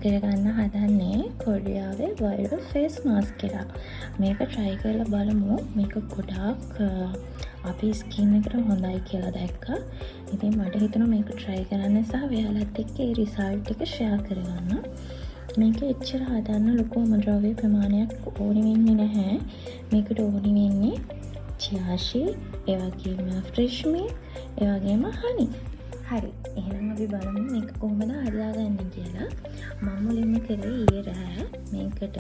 කරගන්න හදන්නේ කොරියාවේ viral face mask එකක්. මේක try කරලා බලමු. මේක ගොඩාක් අපි ස්කින් එකට හොඳයි කියලා දැක්කා. ඉතින් මට හිතුණා මේක try කරන්න සහ ඔයාලත් එක්ක ඒ result එක share කරගන්න. මේක එච්චර හදන්න ලොකු අමුද්‍රව්‍ය ප්‍රමාණයක් ඕනි වෙන්නේ නැහැ. මේකට ඕනි වෙන්නේ චියාෂී, ඒ වගේම ෆ්‍රෙෂ් මිල්ක්, ඒ වගේම හනි. හරි, එහෙනම් අපි බලමු මේක කොහොමද හදාගන්නේ කියලා. මම මුලින්ම කරේ ඊයේ රෑ මේකට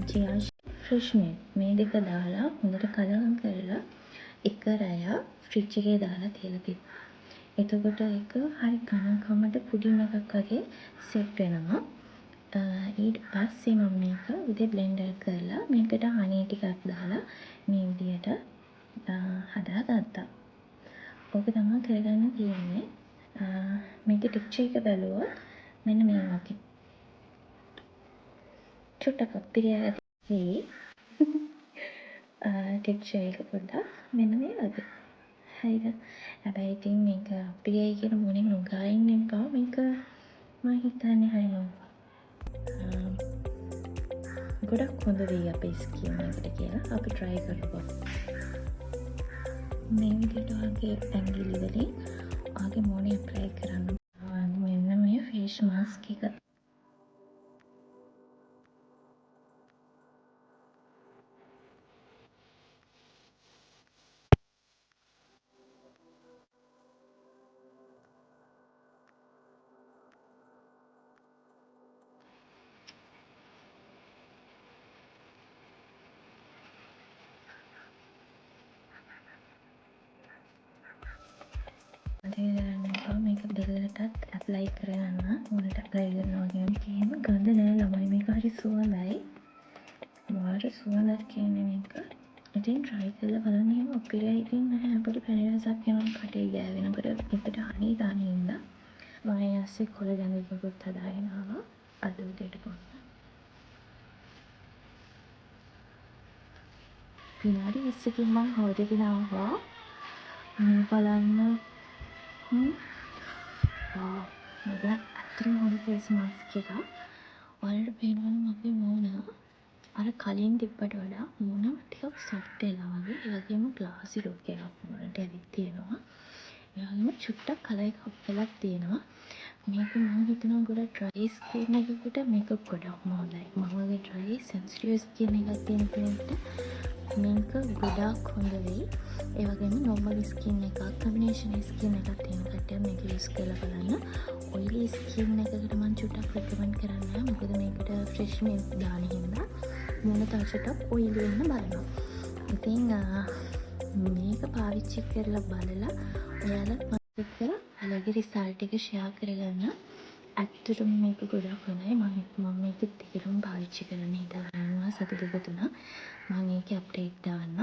චියාෂී, ෆ්‍රෙෂ් මිල්ක් මේ දෙක දාලා හොඳට කලවම් කරලා එක රැය ෆ්‍රිජ් එකේ දාලා තියලා තිබ්බා. එතකොට ඒක හරි ඝනකමට පුඩින් එකක් වගේ සෙට් වෙනවා. ඊට පස්සේ මම මේක උදේ බ්ලෙන්ඩර් කරලා මේකට හනි ටිකක් දාලා මේ විදියට හදාගත්තා. ඕක තමයි කරගන්න තියෙන්නේ. මේක ටෙක්ස්චර් එක බැලුවොත් මෙන්න මේ වගේ. චුට්ටක් පිරියගත්තේ ටෙක්ස්චර් එක පොඩ්ඩක් මෙන්න මේ වගේ. හරිද? හැබැයි ඉතින් මේක පිරියයි කියන මොනින් නොගා ඉන්න එපා. මේක මම හිතන්නේ හරිම ගොඩක් හොඳ වෙයි අපේ ස්කින් එකට කියලා අපි try කරමු. මේ විදිහට ඔයාගේ ඇඟිලි වලින් ඔයාගේ මොනේ apply කරන්න. මෙන්න මේ face mask එක. මේක දෙල්ලටත් ඇප්ලයි කරන්න මොනට ඇප්ලයි කරනවා වගේම කිසිම ගඳ නෑ ළමයි. මේක හරි සුවඳයි. වාර සුවඳක් කියන්නේ මේක. ඉතින් try කරලා බලන්න. එහෙම අපිරිය ඉතින් නැහැ. අපිට පැණි රසක් එනවා කටේ ගෑවෙනකොට. ඒකට හනි දාන්න ඉඳලා මම ඊයස්සේ කොළ ගැඹුරකට හදාගෙන ආවා. අද උදේට පොන්න. විනාඩි 20කින් මම හොදගෙන ආවා. බලන්න. මේක ඇත්තටම හොඳ ෆේස් මාස්ක් එකක්. ඔයාලට පේනවද මගේ මූණ අර කලින් තිබ්බට වඩා මූණ ටිකක් සොෆ්ට් වෙලා වගේ. ඒ වගේම ග්ලාසි ලුක් එකක් මූණට ඇවිත් තියෙනවා. ඒ වගේම චුට්ටක් කලර් එකක් වෙලක් තියෙනවා. මේක මම හිතනවා ගොඩක් ඩ්‍රයි ස්කින් එකකට මේක ගොඩක්ම හොඳයි. මම වගේ ඩ්‍රයි සෙන්සිටිව් ස්කින් එකක් තියෙන කෙනෙක්ට මේක ගොඩාක් හොඳ වෙයි. ඒ වගේම normal ස්කින් එකක්, combination ස්කින් එකක් තියෙන කට්ටිය මේක යූස් කරලා බලන්න. oily ස්කින් එකකට මම චුට්ටක් recommend කරන්නේ. මොකද මේකට fresh milk දාන හින්දා මූණ තව චුට්ටක් oily වෙන්න බලනවා. ඉතින් මේක පාවිච්චි කරලා බලලා ඔයාලත් මතක කරලා ඔයාලගේ result එක share කරගන්න. ඇත්තටම මේක ගොඩක් හොඳයි. මම මේක දිගටම පාවිච්චි කරන්න හිතනවා. සති දෙක තුනක් මම ඒකේ අප්ඩේට් දාන්න.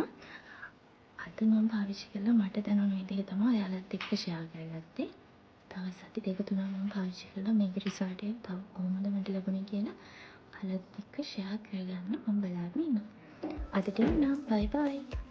අද මම පාවිච්චි කළා මට දැනුන විදිහ තමයි ඔයාලත් එක්ක share කරගත්තේ. තව සති දෙක තුනක් මම පාවිච්චි කළා මේකේ result එක තව කොහොමද මට ලැබුණේ කියලා ඔයාලත් එක්ක share කරගන්න මම බලාගෙන ඉන්නවා. අදට නම් bye bye.